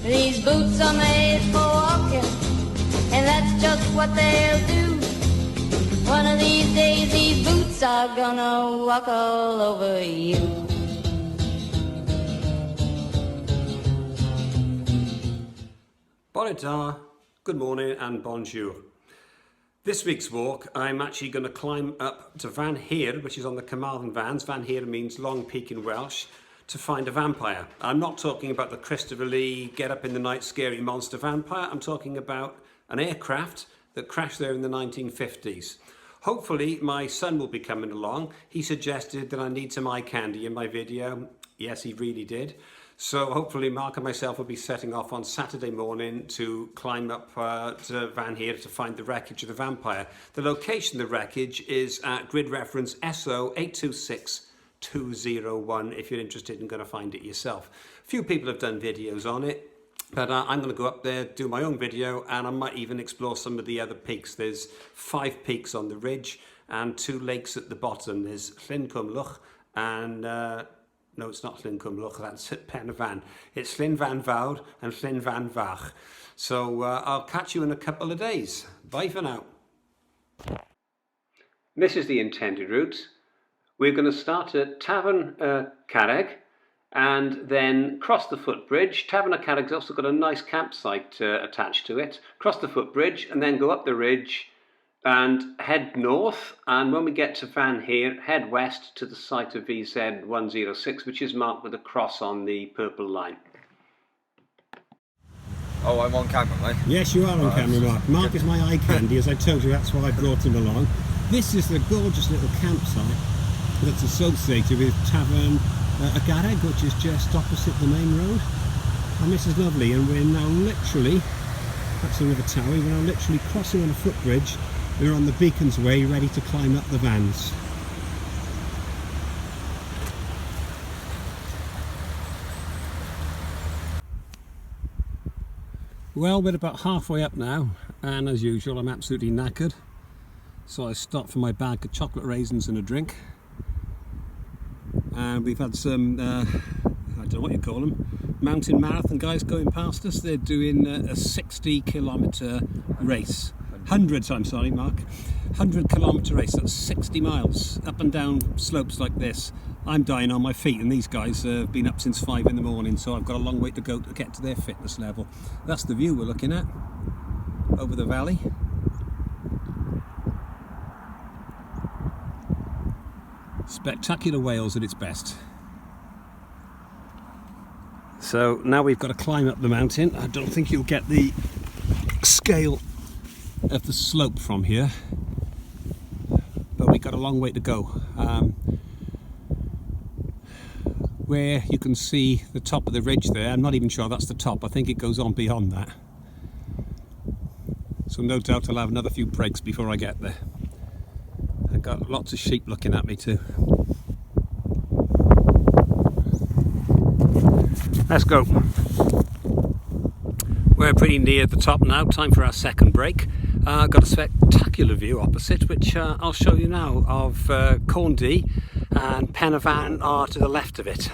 These boots are made for walking, and that's just what they'll do. One of these days these boots are gonna walk all over you. Bonjour, good morning and bonjour. This week's walk I'm actually going to climb up to Van Heer, which is on the Carmarthen Fans. Van Heer means long peak in Welsh, to find a vampire. I'm not talking about the Christopher Lee get up in the night scary monster vampire. I'm talking about an aircraft that crashed there in the 1950s. Hopefully my son will be coming along. He suggested that I need some eye candy in my video. Yes, he really did. So hopefully Mark and myself will be setting off on Saturday morning to climb up to Van Heer to find the wreckage of the vampire. The location of the wreckage is at grid reference SO826201 if you're interested in going to find it yourself. A few people have done videos on it, but I'm going to go up there, do my own video, and I might even explore some of the other peaks. There's 5 peaks on the ridge and 2 lakes at the bottom. There's Llyn Cwmlwch and... no, it's not Llyn Cwmlwch, that's at Pen y Fan. It's Llyn Fan Fawr and Llyn Fan Fach. So I'll catch you in a couple of days. Bye for now. This is the intended route. We're going to start at Tafarn Carreg and then cross the footbridge. Tafarn Carreg's also got a nice campsite attached to it. Cross the footbridge and then go up the ridge and head north, and when we get to Van Heer, head west to the site of VZ106, which is marked with a cross on the purple line. Oh, I'm on camera, mate? Yes, you are on camera, Mark. Mark is my eye candy, as I told you, that's why I brought him along. This is the gorgeous little campsite that's associated with Tafarn Carreg, which is just opposite the main road. And this is lovely, and we're now literally, that's another tower, we're now literally crossing on a footbridge. We're on the Beacons way, ready to climb up the Vans. Well, we're about halfway up now, and as usual I'm absolutely knackered. So I stopped for my bag of chocolate raisins and a drink. And we've had some, I don't know what you call them, mountain marathon guys going past us. They're doing a 60-kilometre race. 100, I'm sorry Mark, 100-kilometre race, that's 60 miles, up and down slopes like this. I'm dying on my feet, and these guys have been up since 5 in the morning, so I've got a long way to go to get to their fitness level. That's the view we're looking at, over the valley. Spectacular Wales at its best. So now we've got to climb up the mountain. I don't think you'll get the scale of the slope from here, but we've got a long way to go. Where you can see the top of the ridge there, I'm not even sure that's the top, I think it goes on beyond that. So no doubt I'll have another few breaks before I get there. I've got lots of sheep looking at me too. Let's go. We're pretty near the top now, time for our second break. Got a spectacular view opposite, which I'll show you now, of Corndy and Pen y Fan are to the left of it.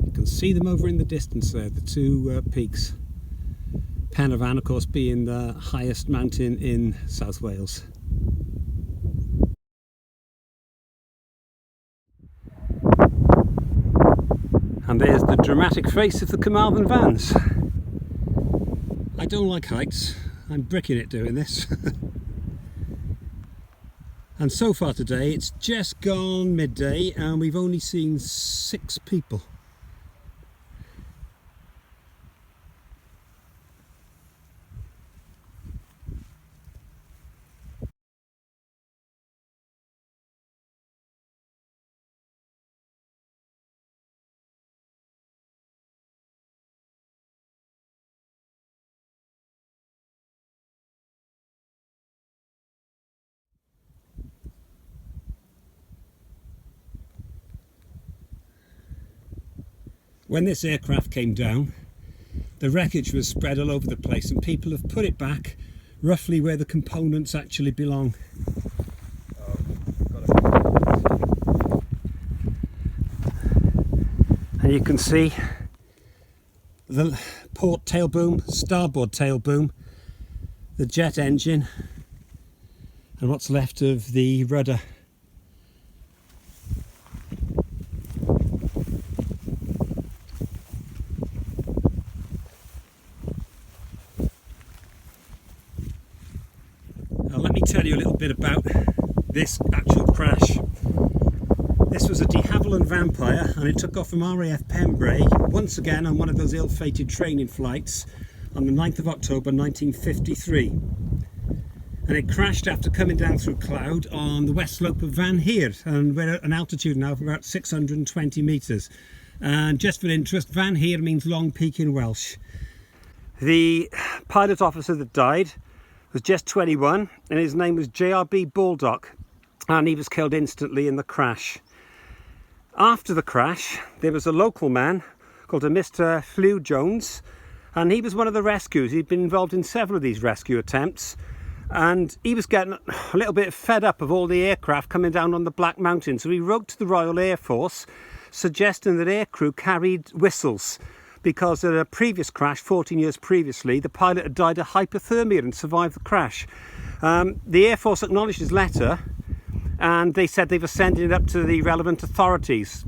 You can see them over in the distance there, the 2 peaks. Pen y Fan, of course, being the highest mountain in South Wales. And there's the dramatic face of the Carmarthen Fans. I don't like heights. I'm bricking it doing this. And so far today it's just gone midday and we've only seen 6 people. When this aircraft came down, the wreckage was spread all over the place and people have put it back roughly where the components actually belong. And you can see the port tail boom, starboard tail boom, the jet engine, and what's left of the rudder. Now let me tell you a little bit about this actual crash. This was a de Havilland Vampire, and it took off from RAF Pembrey once again on one of those ill-fated training flights on the 9th of October 1953. And it crashed after coming down through cloud on the west slope of Van Heer, and we're at an altitude now of about 620 metres. And just for interest, Van Heer means Long Peak in Welsh. The pilot officer that died was just 21, and his name was JRB Baldock, and he was killed instantly in the crash. After the crash, there was a local man called a Mr. Flew Jones, and he was one of the rescuers. He'd been involved in several of these rescue attempts, and he was getting a little bit fed up of all the aircraft coming down on the Black Mountain. So he wrote to the Royal Air Force suggesting that aircrew carried whistles, because at a previous crash 14 years previously, the pilot had died of hypothermia and survived the crash. The Air Force acknowledged his letter, and they said they were sending it up to the relevant authorities.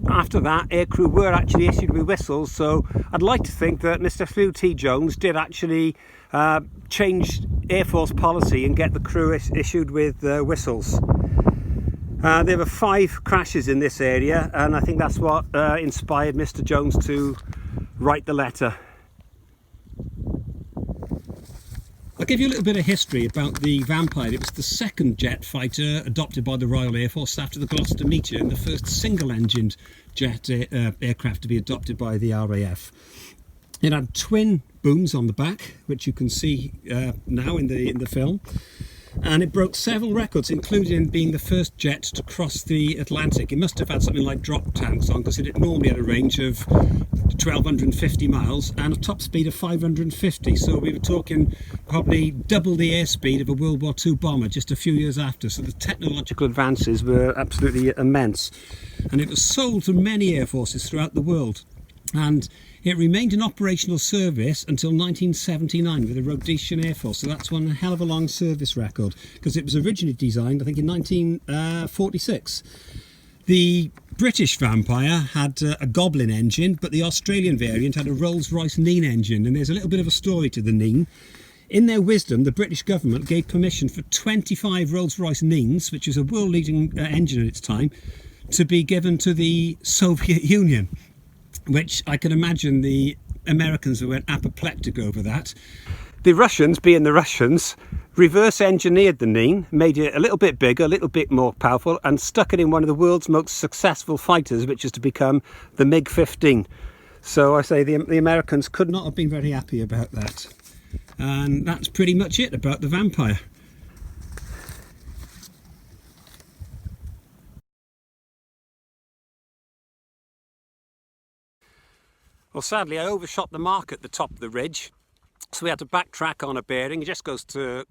After that, aircrew were actually issued with whistles, so I'd like to think that Mr. Flew T. Jones did actually change Air Force policy and get the crew issued with whistles. There were 5 crashes in this area, and I think that's what inspired Mr. Jones to write the letter. I'll give you a little bit of history about the Vampire. It was the second jet fighter adopted by the Royal Air Force after the Gloucester Meteor, and the first single-engined jet aircraft to be adopted by the RAF. It had twin booms on the back, which you can see now in the film, and it broke several records, including being the first jet to cross the Atlantic. It must have had something like drop tanks on, because it normally had a range of 1,250 miles and a top speed of 550, so we were talking probably double the airspeed of a World War II bomber just a few years after. So the technological advances were absolutely immense, and it was sold to many air forces throughout the world, and it remained in operational service until 1979 with the Rhodesian Air Force. So that's one hell of a long service record, because it was originally designed, I think, in 1946. The British Vampire had a Goblin engine, but the Australian variant had a Rolls-Royce Nene engine, and there's a little bit of a story to the Nene. In their wisdom, the British government gave permission for 25 Rolls-Royce Nenes, which was a world-leading engine at its time, to be given to the Soviet Union, which I can imagine the Americans went apoplectic over that. The Russians, being the Russians, reverse engineered the Nene, made it a little bit bigger, a little bit more powerful, and stuck it in one of the world's most successful fighters, which is to become the MiG-15. So I say the Americans could not have been very happy about that. And that's pretty much it about the Vampire. Well, sadly, I overshot the mark at the top of the ridge, so we had to backtrack on a bearing. It just goes to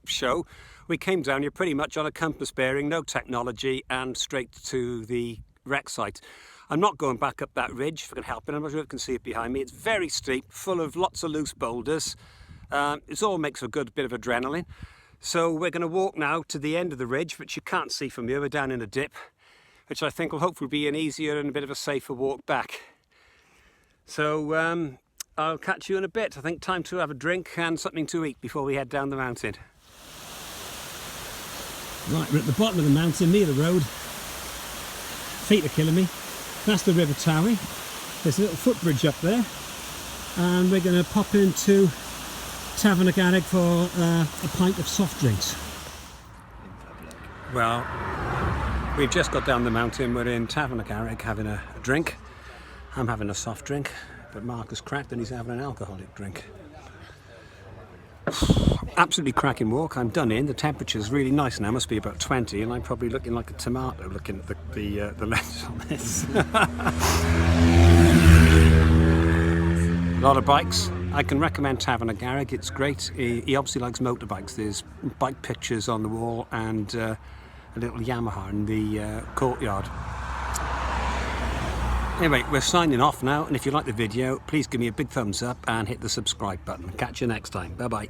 show we came down here pretty much on a compass bearing, no technology, and straight to the wreck site. I'm not going back up that ridge if I can help it. I'm not sure if you can see it behind me. It's very steep, full of lots of loose boulders. It all makes a good bit of adrenaline. So we're going to walk now to the end of the ridge, which you can't see from here. We're down in a dip, which I think will hopefully be an easier and a bit of a safer walk back. So I'll catch you in a bit. I think time to have a drink and something to eat before we head down the mountain. Right, we're at the bottom of the mountain, near the road. Feet are killing me. That's the River Towie. There's a little footbridge up there, and we're going to pop into Tafon y Garreg for a pint of soft drinks. Well, we've just got down the mountain. We're in Tafon y Garreg having a drink. I'm having a soft drink, but Mark is cracked and he's having an alcoholic drink. Absolutely cracking walk. I'm done in. The temperature's really nice now. Must be about 20, and I'm probably looking like a tomato looking at the lens on this. A lot of bikes. I can recommend Tafon y Garreg. It's great. He obviously likes motorbikes. There's bike pictures on the wall and a little Yamaha in the courtyard. Anyway, we're signing off now, and if you like the video, please give me a big thumbs up and hit the subscribe button. Catch you next time. Bye bye.